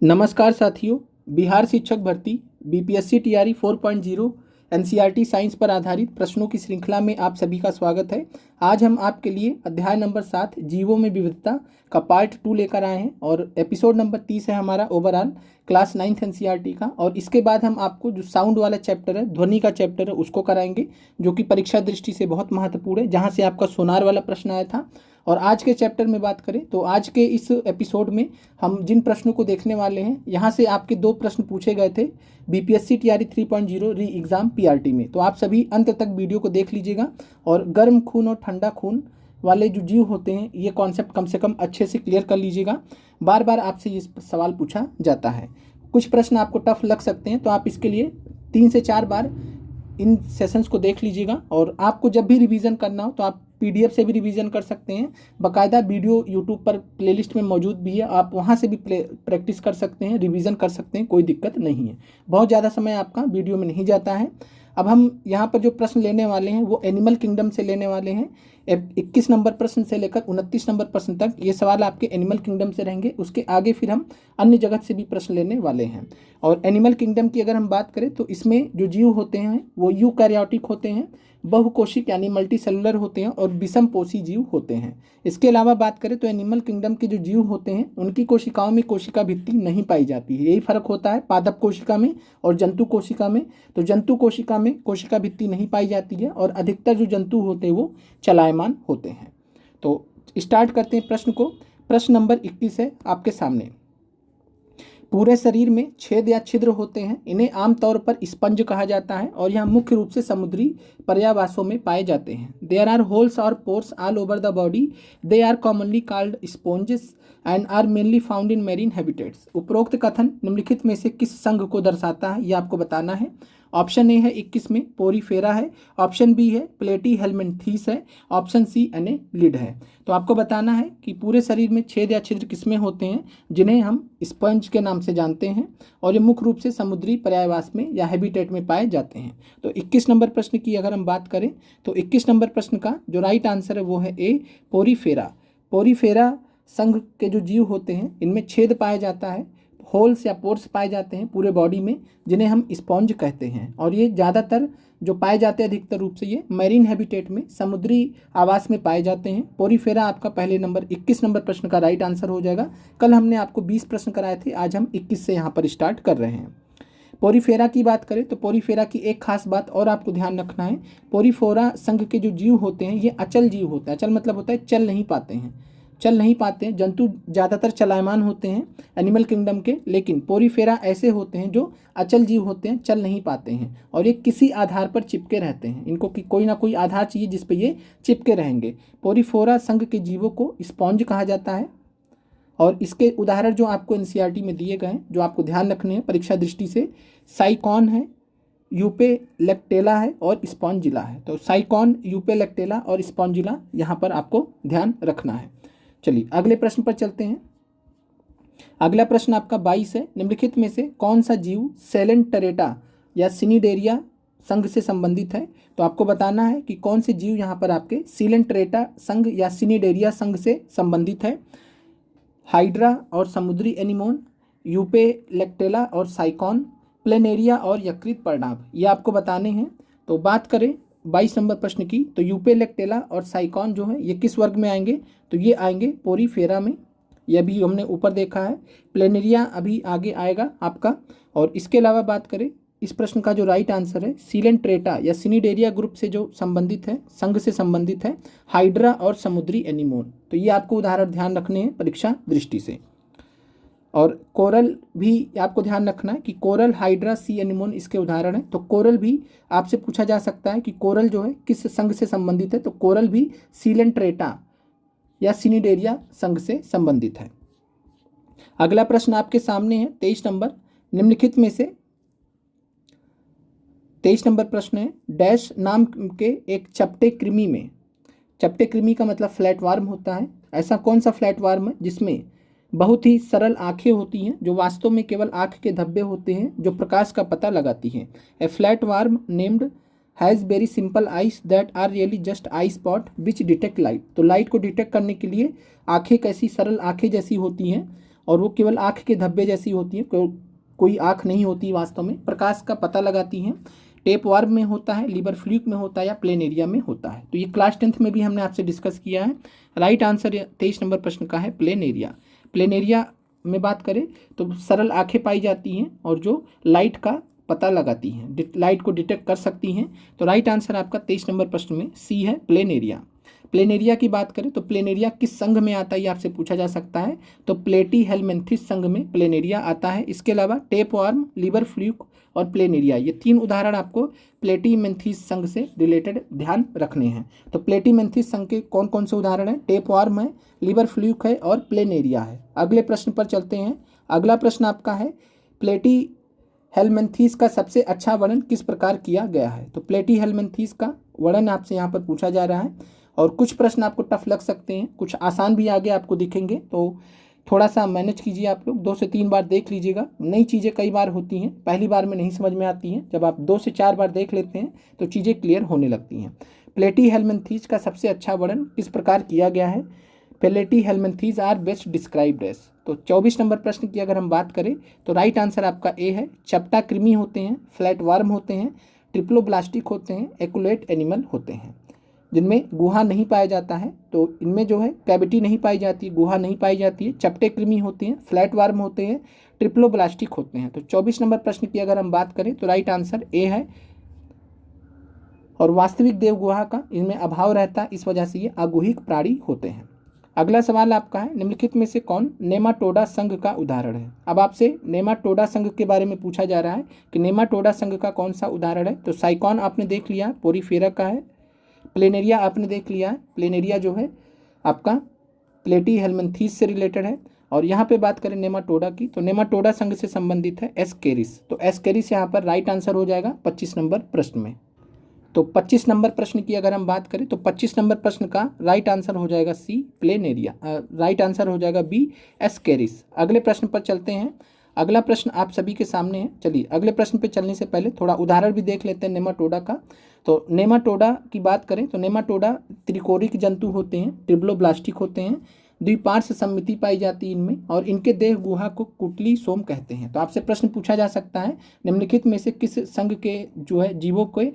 नमस्कार साथियों। बिहार शिक्षक भर्ती बीपीएससी टीआरई 4.0 एनसीईआरटी साइंस पर आधारित प्रश्नों की श्रृंखला में आप सभी का स्वागत है। आज हम आपके लिए अध्याय नंबर 7 जीवों में विविधता का पार्ट 2 लेकर आए हैं और एपिसोड नंबर 30 है हमारा ओवरऑल क्लास 9th एनसीईआरटी का। और इसके बाद हम आपको जो साउंड वाला चैप्टर है, ध्वनि का चैप्टर है, उसको कराएंगे, जो कि परीक्षा दृष्टि से बहुत महत्वपूर्ण है, जहाँ से आपका सोनार वाला प्रश्न आया था। और आज के चैप्टर में बात करें तो आज के इस एपिसोड में हम जिन प्रश्नों को देखने वाले हैं, यहाँ से आपके 2 प्रश्न पूछे गए थे बीपीएससी टीआरई 3.0 री एग्ज़ाम पीआरटी में। तो आप सभी अंत तक वीडियो को देख लीजिएगा और गर्म खून और ठंडा खून वाले जो जीव होते हैं, ये कॉन्सेप्ट कम से कम अच्छे से क्लियर कर लीजिएगा। बार बार आपसे ये सवाल पूछा जाता है। कुछ प्रश्न आपको टफ लग सकते हैं, तो आप इसके लिए 3 से 4 बार इन सेशंस को देख लीजिएगा। और आपको जब भी रिवीजन करना हो तो आप पीडीएफ से भी रिवीजन कर सकते हैं। बाकायदा वीडियो यूट्यूब पर प्लेलिस्ट में मौजूद भी है, आप वहां से भी प्रैक्टिस कर सकते हैं, रिवीजन कर सकते हैं, कोई दिक्कत नहीं है। बहुत ज़्यादा समय आपका वीडियो में नहीं जाता है। अब हम यहाँ पर जो प्रश्न लेने वाले हैं वो एनिमल किंगडम से लेने वाले हैं। 21 नंबर प्रश्न से लेकर 29 नंबर प्रश्न तक ये सवाल आपके एनिमल किंगडम से रहेंगे। उसके आगे फिर हम अन्य जगत से भी प्रश्न लेने वाले हैं। और एनिमल किंगडम की अगर हम बात करें तो इसमें जो जीव होते हैं वो यूकैरियोटिक होते हैं, बहुकोशिक यानी मल्टी सेलुलर होते हैं, और विषमपोषी जीव होते हैं। इसके अलावा बात करें तो एनिमल किंगडम के जो जीव होते हैं उनकी कोशिकाओं में कोशिका भित्ति नहीं पाई जाती है। यही फर्क होता है पादप कोशिका में और जंतु कोशिका में। तो जंतु कोशिका में कोशिका भित्ति नहीं पाई जाती है और अधिकतर जो जंतु होते हैं वो चलायमान होते हैं। तो स्टार्ट करते हैं प्रश्न को। प्रश्न नंबर 21 है आपके सामने। पूरे शरीर में छेद या छिद्र होते हैं, इन्हें आमतौर पर स्पंज कहा जाता है और यह मुख्य रूप से समुद्री पर्यावासों में पाए जाते हैं। देयर आर होल्स और pores all over the body. They are commonly called sponges and are mainly found in marine habitats. उपरोक्त कथन निम्नलिखित में से किस संघ को दर्शाता है, यह आपको बताना है। ऑप्शन ए है 21 में पोरीफेरा है, ऑप्शन बी है प्लेटी हेलमिन्थीस है, ऑप्शन सी एनेलिड है। तो आपको बताना है कि पूरे शरीर में छेद या छिद्र किसमें होते हैं, जिन्हें हम स्पंज के नाम से जानते हैं, और ये मुख्य रूप से समुद्री पर्यायवास में या हैबिटेट में पाए जाते हैं। तो 21 नंबर प्रश्न की अगर हम बात करें तो 21 नंबर प्रश्न का जो राइट आंसर है वो है ए पोरीफेरा। पोरीफेरा संघ के जो जीव होते हैं इनमें छेद पाया जाता है, होल्स या पोर्स पाए जाते हैं पूरे बॉडी में, जिन्हें हम स्पॉन्ज कहते हैं। और ये ज़्यादातर जो पाए जाते हैं अधिकतर रूप से ये मैरीन हैबिटेट में, समुद्री आवास में पाए जाते हैं। पोरीफेरा आपका पहले नंबर 21 नंबर प्रश्न का राइट आंसर हो जाएगा। कल हमने आपको 20 प्रश्न कराए थे, आज हम 21 से यहाँ पर स्टार्ट कर रहे हैं। पोरीफेरा की बात करें तो पोरीफेरा की एक खास बात और आपको ध्यान रखना है। पोरीफेरा संघ के जो जीव होते हैं ये अचल जीव होते हैं। अचल मतलब होता है चल नहीं पाते हैं, चल नहीं पाते हैं। जंतु ज़्यादातर चलायमान होते हैं एनिमल किंगडम के, लेकिन पोरीफेरा ऐसे होते हैं जो अचल जीव होते हैं, चल नहीं पाते हैं, और ये किसी आधार पर चिपके रहते हैं। इनको कोई ना कोई आधार चाहिए जिस पे ये चिपके रहेंगे। पोरीफेरा संघ के जीवों को स्पॉन्ज कहा जाता है। और इसके उदाहरण जो आपको एनसीईआरटी में दिए गए हैं, जो आपको ध्यान रखने हैं परीक्षा दृष्टि से, साइकॉन है, यूपेलेक्टेला है और स्पॉन्जिला है। तो साइकॉन, यूपेलेक्टेला और स्पॉन्जिला यहाँ पर आपको ध्यान रखना है। चलिए अगले प्रश्न पर चलते हैं। अगला प्रश्न आपका 22 है। निम्नलिखित में से कौन सा जीव सेलेंटरेटा या सिनिडेरिया संघ से संबंधित है। तो आपको बताना है कि कौन से जीव यहाँ पर आपके सिलेंटरेटा संघ या सिनिडेरिया संघ से संबंधित है। हाइड्रा और समुद्री एनीमोन, यूपेलेक्टेला और साइकॉन, प्लेनेरिया और यकृत पर्णाभ, ये आपको बताने हैं। तो बात करें 22 नंबर प्रश्न की, तो यूपेलेक्टेला और साइकॉन जो है ये किस वर्ग में आएंगे, तो ये आएंगे पोरीफेरा में। यह भी हमने ऊपर देखा है। प्लेनेरिया अभी आगे आएगा आपका। और इसके अलावा बात करें इस प्रश्न का जो राइट आंसर है, सिलेंट्रेटा या सिनिडेरिया ग्रुप से जो संबंधित है, संघ से संबंधित है, हाइड्रा और समुद्री एनीमोन। तो ये आपको उदाहरण ध्यान रखने हैं परीक्षा दृष्टि से। और कोरल भी आपको ध्यान रखना है कि कोरल, हाइड्रा, सी एनीमोन इसके उदाहरण है। तो कोरल भी आपसे पूछा जा सकता है कि कोरल जो है किस संघ से संबंधित है, तो कोरल भी सिलेंट्रेटा या सिनिडेरिया संघ से संबंधित है। अगला प्रश्न आपके सामने है 23 नंबर। निम्नलिखित में से 23 नंबर प्रश्न है, डैश नाम के एक चपटे कृमि में, चपटे कृमि का मतलब फ्लैटवार्म होता है, ऐसा कौन सा फ्लैटवार्म है जिसमें बहुत ही सरल आंखें होती हैं, जो वास्तव में केवल आंख के धब्बे होते हैं जो प्रकाश का पता लगाती हैं। A flatworm named has very simple eyes that are really just eye spot which detect light. तो लाइट को डिटेक्ट करने के लिए आंखें कैसी सरल आंखें जैसी होती हैं, और वो केवल आँख के धब्बे जैसी होती हैं, कोई आँख नहीं होती वास्तव में, प्रकाश का पता लगाती हैं। टेप वर्म में होता है, लीवर फ्लूक में होता है या प्लेनेरिया में होता है। तो ये क्लास 10th में भी हमने आपसे डिस्कस किया है। राइट आंसर 23 नंबर प्रश्न का है प्लेनेरिया। प्लेनेरिया में बात करें तो सरल आंखें पाई जाती हैं और जो लाइट का पता लगाती हैं, लाइट को डिटेक्ट कर सकती हैं। तो राइट आंसर आपका 23 नंबर प्रश्न में सी है, प्लेनेरिया। प्लेनेरिया की बात करें तो प्लेनेरिया किस संघ में आता है, ये आपसे पूछा जा सकता है। तो प्लेटी हेलमिंथिस संघ में प्लेनेरिया आता है। इसके अलावा टेप वर्म, लीवर फ्लूक और प्लेनेरिया, ये 3 उदाहरण आपको प्लेटीमेंथिस संघ से रिलेटेड ध्यान रखने हैं। तो प्लेटीमेंथिस संघ के कौन कौन से उदाहरण हैं? टेप वर्म है, लीवर फ्लूक है और प्लेनेरिया है। अगले प्रश्न पर चलते हैं। अगला प्रश्न आपका है प्लेटी हेलमिंथिस का सबसे अच्छा वर्णन किस प्रकार किया गया है? तो प्लेटी हेलमिंथिस का वर्णन आपसे यहाँ पर पूछा जा रहा है और कुछ प्रश्न आपको टफ लग सकते हैं, कुछ आसान भी आगे आपको दिखेंगे। तो थोड़ा सा मैनेज कीजिए, आप लोग 2 से 3 बार देख लीजिएगा। नई चीज़ें कई बार होती हैं, पहली बार में नहीं समझ में आती हैं, जब आप 2 से 4 बार देख लेते हैं तो चीज़ें क्लियर होने लगती हैं। प्लेटी हेलमिंथिस का सबसे अच्छा वर्णन किस प्रकार किया गया है? Platyhelminthes are best described as. तो 24 नंबर प्रश्न की अगर हम बात करें तो राइट आंसर आपका ए है। चपटा कृमि होते हैं, फ्लैट वर्म होते हैं, ट्रिप्लोब्लास्टिक होते हैं, एकुलेट एनिमल होते हैं, जिनमें गुहा नहीं पाया जाता है। तो इनमें जो है कैविटी नहीं पाई जाती, गुहा नहीं पाई जाती है। चपटे कृमि होते हैं, फ्लैट वर्म होते हैं, ट्रिप्लोब्लास्टिक होते हैं। तो 24 नंबर प्रश्न की अगर हम बात करें तो राइट आंसर ए है। और वास्तविक देव गुहा का इनमें अभाव रहता है, इस वजह से ये अगुहिक प्राणी होते हैं। अगला सवाल आपका है निम्नलिखित में से कौन नेमाटोडा संघ का उदाहरण है? अब आपसे नेमाटोडा संघ के बारे में पूछा जा रहा है कि नेमाटोडा संघ का कौन सा उदाहरण है। तो साइकॉन आपने देख लिया, पोरीफेरा का है। प्लेनेरिया आपने देख लिया है, प्लेनेरिया जो है आपका प्लेटी हेलमिंथिस से रिलेटेड है। और यहाँ पे बात करें नेमाटोडा की तो नेमाटोडा संघ से संबंधित है एस्केरिस। तो एस्केरिस यहाँ पर राइट आंसर हो जाएगा 25 नंबर प्रश्न में। तो 25 नंबर प्रश्न की अगर हम बात करें तो 25 नंबर प्रश्न का राइट आंसर हो जाएगा सी, प्लेनेरिया। राइट आंसर हो जाएगा बी, एस्केरिस। अगले प्रश्न पर चलते हैं। अगला प्रश्न आप सभी के सामने है। चलिए अगले प्रश्न पे चलने से पहले थोड़ा उदाहरण भी देख लेते हैं नेमाटोडा का। तो नेमाटोडा की बात करें तो नेमाटोडा त्रिकोणिक जंतु होते हैं, ट्रिप्लोब्लास्टिक होते हैं, द्विपार्श्व सममिति पाई जाती है इनमें, और इनके देह गुहा को कुटली सोम कहते हैं। तो आपसे प्रश्न पूछा जा सकता है निम्नलिखित में से किस संघ के जो है जीवों के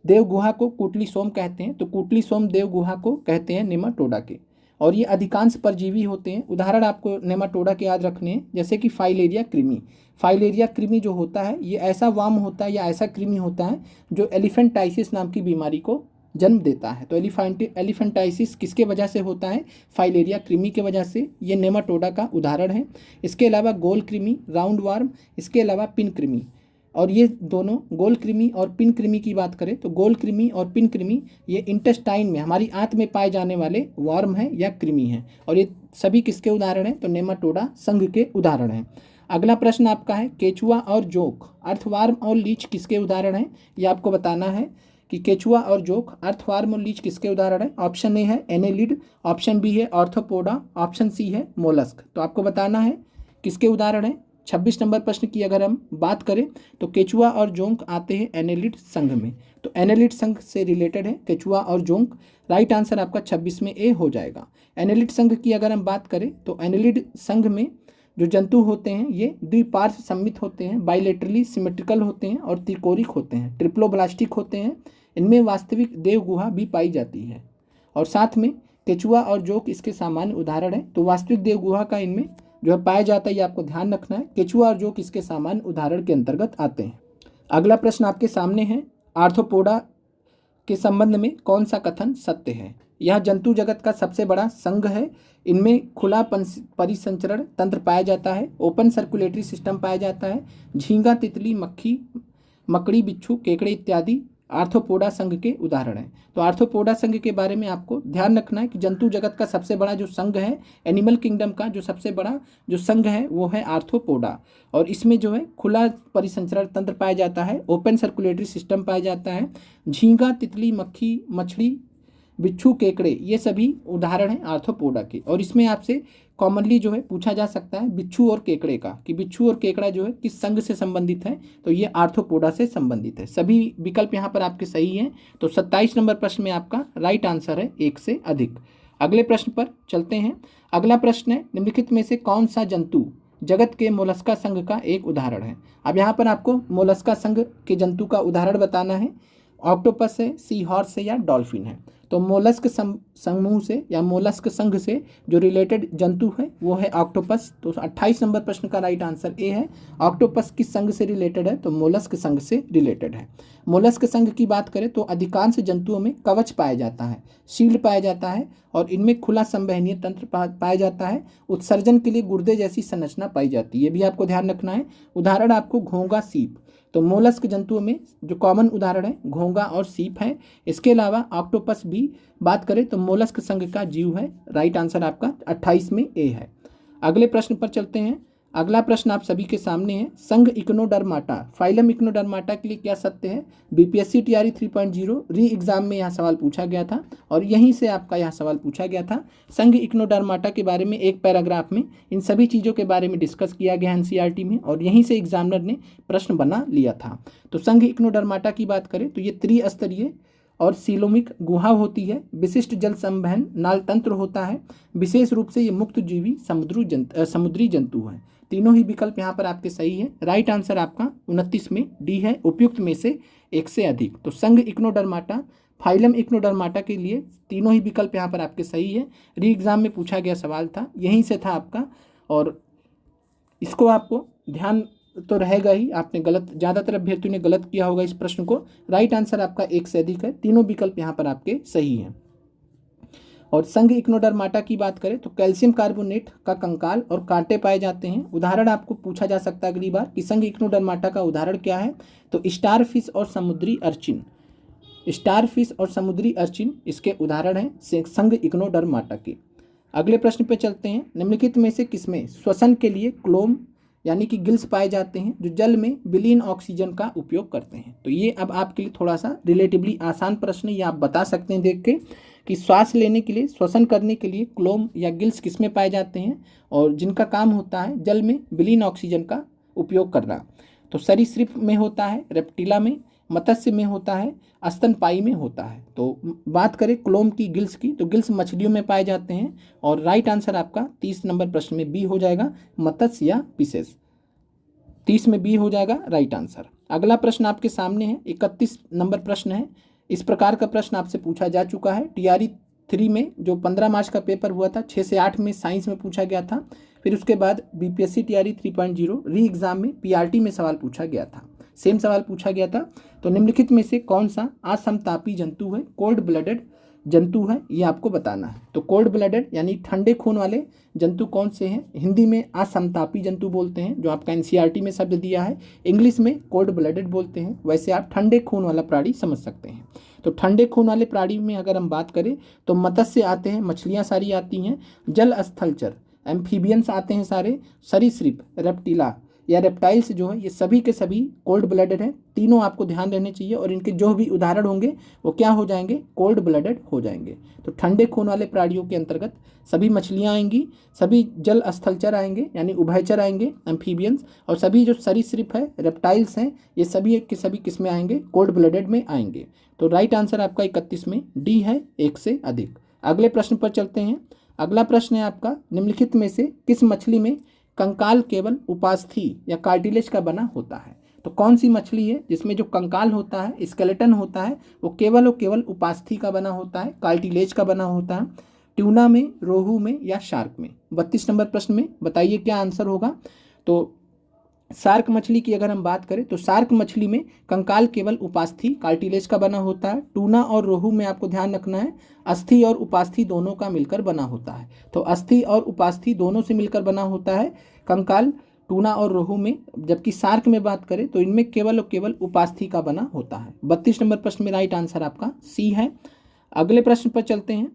देव गुहा को कुटली सोम कहते हैं? तो कुटली सोम देव गुहा को कहते हैं नेमाटोडा के। और ये अधिकांश परजीवी होते हैं। उदाहरण आपको नेमाटोडा के याद रखने हैं, जैसे कि फाइलेरिया कृमि। फाइलेरिया कृमि जो होता है ये ऐसा वाम होता है या ऐसा कृमि होता है जो एलिफेंटाइसिस नाम की बीमारी को जन्म देता है। तो एलिफेंटाइसिस किसके वजह से होता है? फाइलेरिया कृमि के वजह से। ये नेमाटोडा का उदाहरण है। इसके अलावा गोल कृमि, राउंड वार्म, इसके अलावा पिन कृमि। और ये दोनों गोल कृमि और पिन कृमि की बात करें तो गोल कृमि और पिन कृमि ये इंटेस्टाइन में, हमारी आंत में पाए जाने वाले वर्म हैं या कृमि हैं। और ये सभी किसके उदाहरण हैं? तो नेमाटोडा संघ के उदाहरण हैं। अगला प्रश्न आपका है केचुआ और जोंक, अर्थवार्म और लीच किसके उदाहरण हैं? ये आपको बताना है कि केचुआ और जोंक, अर्थवार्म और लीच किसके उदाहरण है। ऑप्शन ए है एनेलिड, ऑप्शन बी है ऑर्थोपोडा, ऑप्शन सी है मोलस्क। तो आपको बताना है किसके उदाहरण है। 26 नंबर प्रश्न की अगर हम बात करें तो केचुआ और जोंक आते हैं एनेलिड संघ में। तो एनेलिड संघ से रिलेटेड है केचुआ और जोंक। राइट आंसर आपका 26 में ए हो जाएगा। एनेलिड संघ की अगर हम बात करें तो एनेलिड संघ में जो जंतु होते हैं ये द्विपार्श्व सम्मित होते हैं, बाइलेटरली सिमेट्रिकल होते हैं और त्रिकोणिक होते हैं, ट्रिप्लोब्लास्टिक होते हैं। इनमें वास्तविक देव गुहा भी पाई जाती है। और साथ में केचुआ और जोंक इसके सामान्य उदाहरण है। तो वास्तविक देव गुहा का इनमें जो है पाया जाता है, ये आपको ध्यान रखना है। केचुआ और जोंक इसके सामान्य उदाहरण के अंतर्गत आते हैं। अगला प्रश्न आपके सामने है आर्थ्रोपोडा के संबंध में कौन सा कथन सत्य है? यह जंतु जगत का सबसे बड़ा संघ है। इनमें खुला परिसंचरण तंत्र पाया जाता है, ओपन सर्कुलेटरी सिस्टम पाया जाता है। झींगा, तितली, मक्खी, मकड़ी, बिच्छू, केकड़े इत्यादि आर्थ्रोपोडा संघ के उदाहरण हैं। तो आर्थ्रोपोडा संघ के बारे में आपको ध्यान रखना है कि जंतु जगत का सबसे बड़ा जो संघ है, एनिमल किंगडम का जो सबसे बड़ा जो संघ है वो है आर्थ्रोपोडा। और इसमें जो है खुला परिसंचरण तंत्र पाया जाता है, ओपन सर्कुलेटरी सिस्टम पाया जाता है। झींगा, तितली, मक्खी, मछली, बिच्छू, केकड़े ये सभी उदाहरण हैं आर्थ्रोपोडा के। और इसमें आपसे कॉमनली जो है पूछा जा सकता है बिच्छू और केकड़े का, कि बिच्छू और केकड़ा जो है किस संघ से संबंधित है? तो ये आर्थ्रोपोडा से संबंधित है। सभी विकल्प यहाँ पर आपके सही हैं। तो 27 नंबर प्रश्न में आपका राइट आंसर है 1 से अधिक। अगले प्रश्न पर चलते हैं। अगला प्रश्न है, निम्नलिखित में से कौन सा जंतु जगत के मोलस्का संघ का एक उदाहरण है। अब यहाँ पर आपको मोलस्का संघ के जंतु का उदाहरण बताना है। ऑक्टोपस है, सी हॉर्स है या डॉल्फिन है। तो मोलस्क समूह से या मोलस्क संघ से जो रिलेटेड जंतु है वो है ऑक्टोपस। तो 28 नंबर प्रश्न का राइट आंसर ए है। ऑक्टोपस किस संघ से रिलेटेड है, तो मोलस्क संघ से रिलेटेड है। मोलस्क संघ की बात करें तो अधिकांश जंतुओं में कवच पाया जाता है, शील्ड पाया जाता है और इनमें खुला संवहनीय तंत्र पाया जाता है। उत्सर्जन के लिए गुर्दे जैसी संरचना पाई जाती है, ये भी आपको ध्यान रखना है। उदाहरण आपको घोंगा, सीप। तो मोलस्क जंतुओं में जो कॉमन उदाहरण है घोंगा और सीप है। इसके अलावा ऑक्टोपस भी बात करें तो मोलस्क संघ का जीव है। राइट आंसर आपका 28 में ए है। अगले प्रश्न पर चलते हैं। अगला प्रश्न आप सभी के सामने है, संघ इक्नोडर्माटा, फाइलम इक्नोडर्माटा के लिए क्या सत्य है। बीपीएससी टीआरई 3.0 री एग्जाम में यह सवाल पूछा गया था और यहीं से आपका यह सवाल पूछा गया था। संघ इक्नोडर्माटा के बारे में एक पैराग्राफ में इन सभी चीज़ों के बारे में डिस्कस किया गया एनसीईआरटी में और यहीं से एग्जामिनर ने प्रश्न बना लिया था। तो संघ इक्नोडर्माटा की बात करें तो ये त्रिस्तरीय और सीलोमिक गुहा होती है, विशिष्ट जल संवहन नाल तंत्र होता है, विशेष रूप से ये मुक्त जीवी समुद्री जंतु है। तीनों ही विकल्प यहाँ पर आपके सही है। राइट आंसर आपका 29 में डी है, उपयुक्त में से एक से अधिक। तो संघ इक्नोडर्माटा, फाइलम इक्नोडर्माटा के लिए तीनों ही विकल्प यहाँ पर आपके सही है। री एग्जाम में पूछा गया सवाल था, यहीं से था आपका और इसको आपको ध्यान तो रहेगा ही। आपने गलत, ज़्यादातर अभ्यर्थियों ने गलत किया होगा इस प्रश्न को। राइट आंसर आपका एक से अधिक है, तीनों विकल्प यहाँ पर आपके सही हैं। और संघ इक्नोडर्माटा की बात करें तो कैल्शियम कार्बोनेट का कंकाल और कांटे पाए जाते हैं। उदाहरण आपको पूछा जा सकता है अगली बार कि संघ इक्नोडर्माटा का उदाहरण क्या है, तो स्टार फिश और समुद्री अर्चिन। स्टार फिश और समुद्री अर्चिन इसके उदाहरण हैं संघ इक्नोडर्माटा के। अगले प्रश्न पे चलते हैं। निम्नलिखित में से किसमें श्वसन के लिए क्लोम यानी कि गिल्स पाए जाते हैं जो जल में विलीन ऑक्सीजन का उपयोग करते हैं। तो ये अब आपके लिए थोड़ा सा रिलेटिवली आसान प्रश्न है, ये आप बता सकते हैं देख के कि श्वास लेने के लिए, श्वसन करने के लिए क्लोम या गिल्स किसमें पाए जाते हैं और जिनका काम होता है जल में विलीन ऑक्सीजन का उपयोग करना। तो सरीसृप में होता है, रेप्टिला में, मत्स्य में होता है, स्तनपायी में होता है। तो बात करें क्लोम की, गिल्स की, तो गिल्स मछलियों में पाए जाते हैं और राइट आंसर आपका 30 नंबर प्रश्न में बी हो जाएगा, मत्स्य या फिशेस। 30 में बी हो जाएगा राइट आंसर। अगला प्रश्न आपके सामने है, 31 नंबर प्रश्न है। इस प्रकार का प्रश्न आपसे पूछा जा चुका है टीआरई 3 में, जो 15 मार्च का पेपर हुआ था, 6 से 8 में साइंस में पूछा गया था। फिर उसके बाद बीपीएससी टीआरई 3.0 री एग्जाम में पीआरटी में सवाल पूछा गया था, सेम सवाल पूछा गया था। तो निम्नलिखित में से कौन सा असमतापी जंतु है, कोल्ड ब्लडेड जंतु है, ये आपको बताना है। तो कोल्ड ब्लडेड यानी ठंडे खून वाले जंतु कौन से हैं, हिंदी में असमतापी जंतु बोलते हैं, जो आपका एनसीईआरटी में शब्द दिया है। इंग्लिश में कोल्ड ब्लडेड बोलते हैं, वैसे आप ठंडे खून वाला प्राणी समझ सकते हैं। तो ठंडे खून वाले प्राणी में अगर हम बात करें तो मत्स्य आते हैं, मछलियाँ सारी आती हैं, जल स्थलचर एम्फीबियंस आते हैं सारे, सरीसृप, रेप्टिला या रेप्टाइल्स जो है ये सभी के सभी कोल्ड ब्लडेड हैं। तीनों आपको ध्यान रहने चाहिए और इनके जो भी उदाहरण होंगे वो क्या हो जाएंगे, कोल्ड ब्लडेड हो जाएंगे। तो ठंडे खून वाले प्राणियों के अंतर्गत सभी मछलियाँ आएंगी, सभी जल स्थलचर आएंगे यानी उभयचर आएंगे एम्फीबियंस, और सभी जो सरीसृप है, रेप्टाइल्स हैं, ये सभी के सभी किस में आएंगे, कोल्ड ब्लडेड में आएंगे। तो राइट आंसर आपका 31 में डी है, एक से अधिक। अगले प्रश्न पर चलते हैं। अगला प्रश्न है आपका, निम्नलिखित में से किस मछली में कंकाल केवल उपास्थि या कार्टिलेज का बना होता है। तो कौन सी मछली है जिसमें जो कंकाल होता है, स्केलेटन होता है, वो केवल और केवल उपास्थि का बना होता है, कार्टिलेज का बना होता है। ट्यूना में, रोहू में या शार्क में। 32 नंबर प्रश्न में बताइए क्या आंसर होगा। तो शार्क मछली की अगर हम बात करें तो शार्क मछली में कंकाल केवल उपास्थि कार्टिलेज का बना होता है। टूना और रोहू में आपको ध्यान रखना है अस्थि और उपास्थि दोनों का मिलकर बना होता है। तो अस्थि और उपास्थि दोनों से मिलकर बना होता है कंकाल टूना और रोहू में, जबकि शार्क में बात करें तो इनमें केवल और केवल उपास्थि का बना होता है। 32 नंबर प्रश्न में राइट आंसर आपका सी है। अगले प्रश्न पर चलते हैं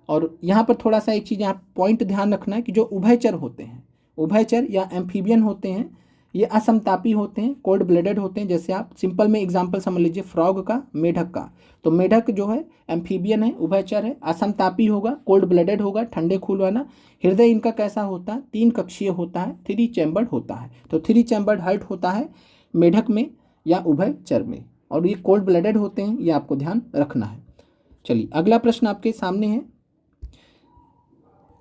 और यहाँ पर थोड़ा सा एक चीज़ यहाँ पॉइंट ध्यान रखना है कि जो उभयचर होते हैं, उभयचर या एम्फीबियन होते हैं, ये असमतापी होते हैं, कोल्ड ब्लडेड होते हैं। जैसे आप सिंपल में एग्जांपल समझ लीजिए फ्रॉग का, मेढक का। तो मेढक जो है एम्फीबियन है, उभयचर है, असमतापी होगा, कोल्ड ब्लडेड होगा, ठंडे खून वाला। हृदय इनका कैसा होता है, 3 कक्षीय होता है, 3 चैम्बर्ड होता है। तो 3 चैम्बर्ड हार्ट होता है मेढक में या उभयचर में, और ये कोल्ड ब्लडेड होते हैं, ये आपको ध्यान रखना है। चलिए अगला प्रश्न आपके सामने है।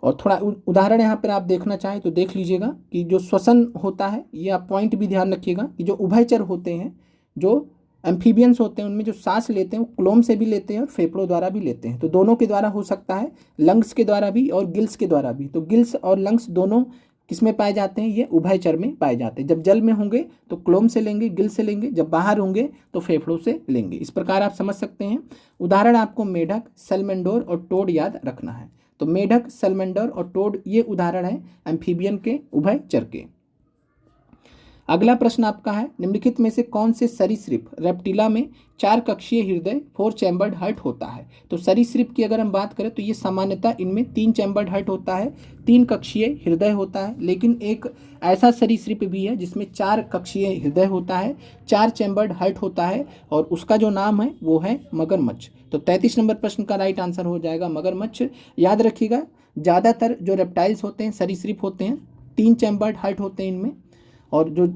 और थोड़ा उदाहरण यहाँ पर आप देखना चाहें तो देख लीजिएगा कि जो श्वसन होता है, ये आप पॉइंट भी ध्यान रखिएगा कि जो उभयचर होते हैं, जो एम्फीबियंस होते हैं, उनमें जो सांस लेते हैं वो क्लोम से भी लेते हैं और फेफड़ों द्वारा भी लेते हैं। तो दोनों के द्वारा हो सकता है, लंग्स के द्वारा भी और गिल्स के द्वारा भी। तो गिल्स और लंग्स दोनों किस में पाए जाते हैं? ये उभयचर में पाए जाते हैं। जब जल में होंगे तो क्लोम से लेंगे, गिल से लेंगे, जब बाहर होंगे तो फेफड़ों से लेंगे। इस प्रकार आप समझ सकते हैं। उदाहरण आपको मेढक, सैलमेंडोर और टोड याद रखना है। तो मेढक, सैलमेंडर और टोड ये उदाहरण है एम्फीबियन के, उभयचर के। अगला प्रश्न आपका है, निम्नलिखित में से कौन से सरीसृप रेप्टिला में 4 कक्षीय हृदय 4 चैम्बर्ड हार्ट होता है? तो सरीसृप की अगर हम बात करें तो ये सामान्यतः इनमें 3 चैम्बर्ड हार्ट होता है, 3 कक्षीय हृदय होता है। लेकिन एक ऐसा सरीसृप भी है जिसमें 4 कक्षीय हृदय होता है, 4 चैम्बर्ड हार्ट होता है, और उसका जो नाम है वो है मगरमच्छ। तो 33 नंबर प्रश्न का राइट आंसर हो जाएगा मगरमच्छ। याद रखिएगा, ज़्यादातर जो रेप्टाइल्स होते हैं, सरीसृप होते हैं, 3 चैम्बर्ड हार्ट होते हैं इनमें, और जो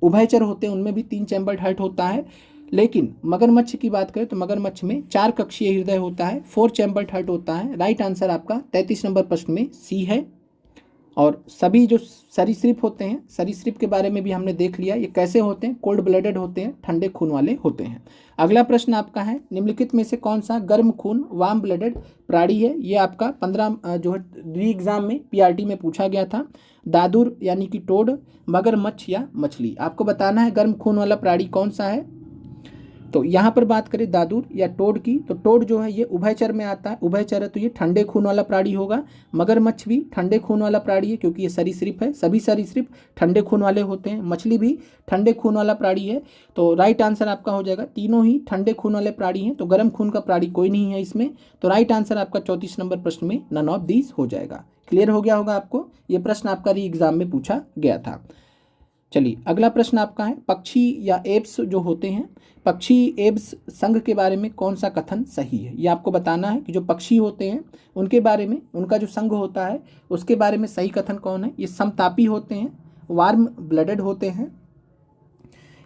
उभयचर होते हैं उनमें भी 3 चैम्बर्ड हार्ट होता है। लेकिन मगरमच्छ की बात करें तो मगरमच्छ में 4 कक्षीय हृदय होता है, 4 चैम्बर्ड हार्ट होता है। राइट आंसर आपका 33 नंबर प्रश्न में सी है। और सभी जो सरीसृप होते हैं, सरीसृप के बारे में भी हमने देख लिया, ये कैसे होते हैं? कोल्ड ब्लडेड होते हैं, ठंडे खून वाले होते हैं। अगला प्रश्न आपका है, निम्नलिखित में से कौन सा गर्म खून वार्म ब्लडेड प्राणी है? ये आपका 15 जो है री एग्जाम में पीआरटी में पूछा गया था। दादुर यानी कि टोड, मगरमच्छ या मछली। आपको बताना है गर्म खून वाला प्राणी कौन सा है। तो यहाँ पर बात करें दादुर या टोड की, तो टोड जो है ये उभयचर में आता है, उभयचर है तो ये ठंडे खून वाला प्राणी होगा। मगरमच्छ भी ठंडे खून वाला प्राणी है क्योंकि ये सरीसृप है, सभी सरीसृप ठंडे खून वाले होते हैं। मछली भी ठंडे खून वाला प्राणी है। तो राइट आंसर आपका हो जाएगा, तीनों ही ठंडे खून वाले प्राणी हैं, तो गर्म खून का प्राणी कोई नहीं है इसमें। तो राइट आंसर आपका 34 नंबर प्रश्न में नन ऑफ दीज हो जाएगा। क्लियर हो गया होगा आपको, ये प्रश्न आपका री एग्जाम में पूछा गया था। चलिए अगला प्रश्न आपका है, पक्षी या एब्स जो होते हैं, पक्षी एब्स संघ के बारे में कौन सा कथन सही है? ये आपको बताना है कि जो पक्षी होते हैं उनके बारे में, उनका जो संघ होता है उसके बारे में सही कथन कौन है? ये समतापी होते हैं, वार्म ब्लडेड होते हैं,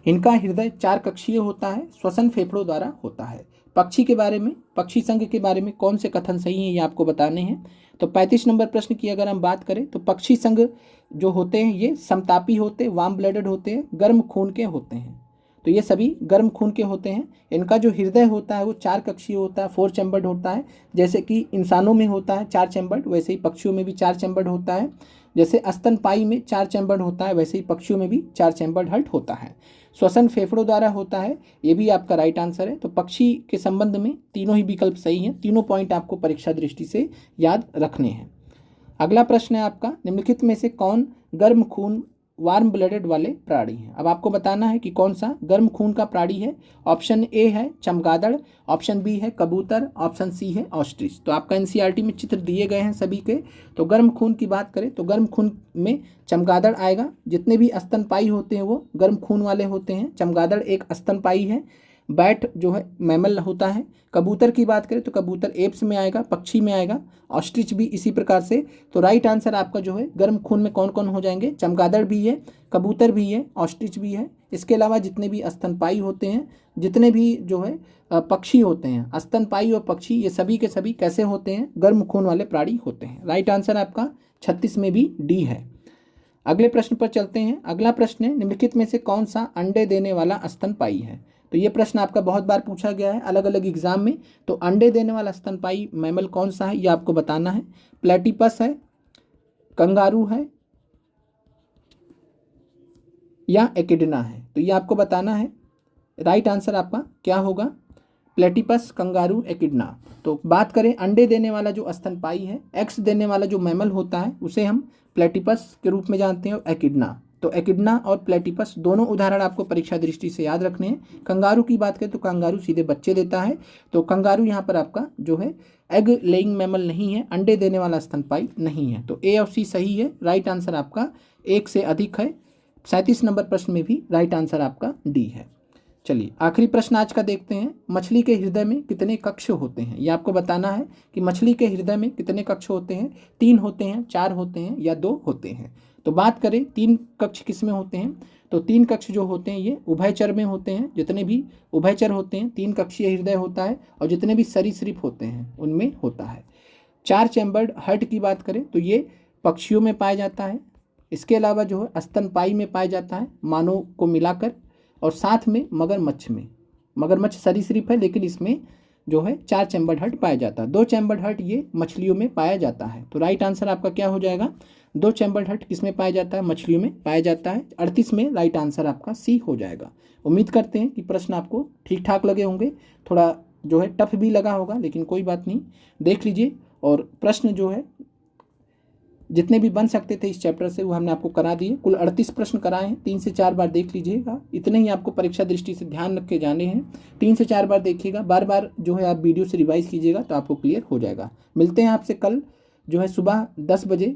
इनका हृदय 4 कक्षीय होता है, श्वसन फेफड़ों द्वारा होता है। पक्षी के बारे में, पक्षी संघ के बारे में कौन से कथन सही हैं ये आपको बताने हैं। तो 35 नंबर प्रश्न की अगर हम बात करें तो पक्षी संघ जो होते हैं ये समतापी होते हैं, वार्म ब्लडेड होते हैं, गर्म खून के होते हैं। तो ये सभी गर्म खून के होते हैं। इनका जो हृदय होता है वो 4 कक्षीय होता है, 4 चैम्बर्ड होता है। जैसे कि इंसानों में होता है 4 चैम्बर्ड, वैसे ही पक्षियों में भी 4 चैम्बर्ड होता है। जैसे स्तनपाई में 4 चैम्बर्ड होता है, वैसे ही पक्षियों में भी 4 चैम्बर्ड हार्ट होता है। श्वसन फेफड़ों द्वारा होता है, ये भी आपका राइट आंसर है। तो पक्षी के संबंध में तीनों ही विकल्प सही हैं, तीनों पॉइंट आपको परीक्षा दृष्टि से याद रखने हैं। अगला प्रश्न है आपका, निम्नलिखित में से कौन गर्म खून वार्म ब्लडेड वाले प्राणी हैं? अब आपको बताना है कि कौन सा गर्म खून का प्राणी है। ऑप्शन ए है चमगादड़, ऑप्शन बी है कबूतर, ऑप्शन सी है ऑस्ट्रिच। तो आपका एनसीईआरटी में चित्र दिए गए हैं सभी के। तो गर्म खून की बात करें तो गर्म खून में चमगादड़ आएगा। जितने भी स्तनपाई होते हैं वो गर्म खून वाले होते हैं। चमगादड़ एक स्तनपाई है। बैट जो है मैमल होता है। कबूतर की बात करें तो कबूतर एप्स में आएगा, पक्षी में आएगा। ऑस्ट्रिच भी इसी प्रकार से। तो राइट आंसर आपका जो है गर्म खून में कौन कौन हो जाएंगे? चमगादड़ भी है, कबूतर भी है, ऑस्ट्रिच भी है। इसके अलावा जितने भी स्तनपाई होते हैं, जितने भी जो है पक्षी होते हैं, स्तनपाई और पक्षी, ये सभी के सभी कैसे होते हैं? गर्म खून वाले प्राणी होते हैं। राइट आंसर आपका 36 में भी डी है। अगले प्रश्न पर चलते हैं। अगला प्रश्न है, निम्नलिखित में से कौन सा अंडे देने वाला स्तनपाई है? तो ये प्रश्न आपका बहुत बार पूछा गया है अलग अलग एग्जाम में। तो अंडे देने वाला स्तनपाई मैमल कौन सा है ये आपको बताना है। प्लेटिपस है, कंगारू है या एकिडना है? तो ये आपको बताना है। राइट आंसर आपका क्या होगा? Platypus, kangaroo, एकिडना। तो बात करें अंडे देने वाला जो स्तनपाई है, एग्स देने वाला जो मैमल होता है उसे हम प्लेटिपस के रूप में जानते हैं, और एकिडना। तो एकिडना और प्लेटिपस दोनों उदाहरण आपको परीक्षा दृष्टि से याद रखने हैं। कंगारू की बात करें तो कंगारू सीधे बच्चे देता है। तो कंगारू यहाँ पर आपका जो है एग लेइंग मैमल नहीं है, अंडे देने वाला स्तनपाई नहीं है। तो ए और सी सही है। राइट आंसर आपका 1 से अधिक है। 37 नंबर प्रश्न में भी राइट आंसर आपका डी है। चलिए आखिरी प्रश्न आज का देखते हैं। मछली के हृदय में कितने कक्ष होते हैं? ये आपको बताना है कि मछली के हृदय में कितने कक्ष होते हैं। 3 होते हैं, 4 होते हैं या 2 होते हैं? तो बात करें 3 कक्ष किस में होते हैं, तो 3 कक्ष जो होते हैं ये उभयचर में होते हैं। जितने भी उभयचर होते हैं 3 कक्षीय हृदय होता है, और जितने भी सरीसृप होते हैं उनमें होता है। 4 चैम्बर्ड हर्ट की बात करें तो ये पक्षियों में पाया जाता है। इसके अलावा जो है स्तनपायी में पाया जाता है, मानव को मिलाकर, और साथ में मगरमच्छ में। मगरमच्छ सरीसृप है लेकिन इसमें जो है 4 चैम्बर्ड हर्ट पाया जाता है। 2 चैम्बर्ड हर्ट ये मछलियों में पाया जाता है। तो राइट आंसर आपका क्या हो जाएगा? 2 चैम्बर्ड हर्ट किस में पाया जाता है? मछलियों में पाया जाता है। 38 में राइट आंसर आपका सी हो जाएगा। उम्मीद करते हैं कि प्रश्न आपको ठीक ठाक लगे होंगे, थोड़ा जो है टफ भी लगा होगा, लेकिन कोई बात नहीं, देख लीजिए। और प्रश्न जो है जितने भी बन सकते थे इस चैप्टर से वो हमने आपको करा दिए। कुल 38 प्रश्न कराए हैं, 3 से 4 बार देख लीजिएगा। इतने ही आपको परीक्षा दृष्टि से ध्यान रख के जाने हैं। 3 से 4 बार देखिएगा, बार बार जो है आप वीडियो से रिवाइज कीजिएगा तो आपको क्लियर हो जाएगा। मिलते हैं आपसे कल जो है सुबह 10 बजे।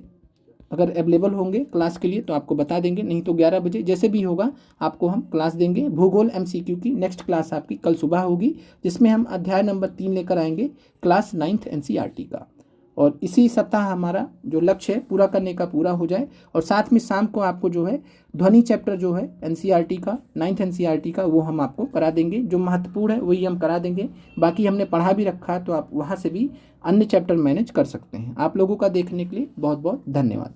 अगर अवेलेबल होंगे क्लास के लिए तो आपको बता देंगे, नहीं तो 11 बजे, जैसे भी होगा आपको हम क्लास देंगे। भूगोल MCQ की नेक्स्ट क्लास आपकी कल सुबह होगी, जिसमें हम अध्याय नंबर 3 लेकर आएंगे, क्लास 9th NCERT का। और इसी सप्ताह हमारा जो लक्ष्य है पूरा करने का पूरा हो जाए। और साथ में शाम को आपको जो है ध्वनि चैप्टर जो है NCERT का, 9th NCERT का, वो हम आपको करा देंगे। जो महत्वपूर्ण है वही हम करा देंगे, बाकी हमने पढ़ा भी रखा है तो आप वहाँ से भी अन्य चैप्टर मैनेज कर सकते हैं। आप लोगों का देखने के लिए बहुत बहुत धन्यवाद।